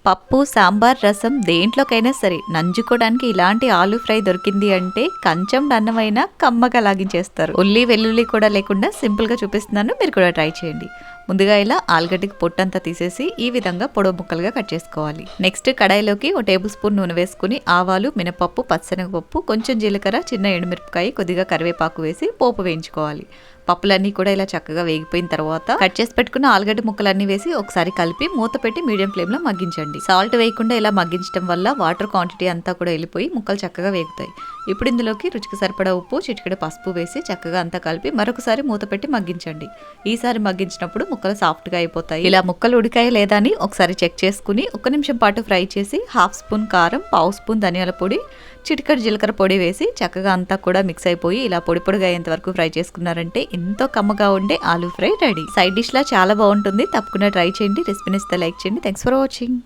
పప్పు, సాంబార్, రసం దేంట్లోకైనా సరే నంజుకోవడానికి ఇలాంటి ఆలూ ఫ్రై దొరికింది అంటే కంచం అన్నమైనా కమ్మగా లాగించేస్తారు. ఉల్లి వెల్లుల్లి కూడా లేకుండా సింపుల్ గా చూపిస్తున్నాను, మీరు కూడా ట్రై చేయండి. ముందుగా ఇలా ఆలుగడ్డకి పొట్టంతా తీసేసి ఈ విధంగా పొడవు ముక్కలుగా కట్ చేసుకోవాలి. నెక్స్ట్ కడాయిలోకి 1 టేబుల్ స్పూన్ నూనె వేసుకుని ఆవాలు, మినపప్పు, పచ్చనగపప్పు, కొంచెం జీలకర్ర, చిన్న ఎండుమిరపకాయ, కొద్దిగా కరివేపాకు వేసి పోపు వేయించుకోవాలి. పప్పులన్నీ కూడా ఇలా చక్కగా వేగిపోయిన తర్వాత కట్ చేసి పెట్టుకున్న ఆలుగడ్డ ముక్కలన్నీ వేసి ఒకసారి కలిపి మూత పెట్టి మీడియం ఫ్లేమ్ లో మగ్గించండి. సాల్ట్ వేయకుండా ఇలా మగ్గించడం వల్ల వాటర్ క్వాంటిటీ అంతా కూడా వెళ్ళిపోయి ముక్కలు చక్కగా వేగుతాయి. ఇప్పుడు ఇందులోకి రుచికి సరిపడా ఉప్పు, చిటికెడు పసుపు వేసి చక్కగా అంతా కలిపి మరొకసారి మూత పెట్టి మగ్గించండి. ఈసారి మగ్గించినప్పుడు ముక్కలు సాఫ్ట్ గా అయిపోతాయి. ఇలా ముక్కలు ఉడికాయ లేదా అని ఒకసారి చెక్ చేసుకుని 1 నిమిషం పాటు ఫ్రై చేసి 1/2 స్పూన్ కారం, 1/2 స్పూన్ ధనియాల పొడి, చిటికెడు జీలకర్ర పొడి వేసి చక్కగా అంతా కూడా మిక్స్ అయిపోయి ఇలా పొడి పొడిగా అయ్యేంత వరకు ఫ్రై చేసుకున్నారంటే ఎంతో కమ్మగా ఉండే aloo fry ready. Side dish లా చాలా బాగుంటుంది, తప్పకుండా ట్రై చేయండి. రెసిపీ నచ్చితే లైక్ చేయండి. Thanks for watching.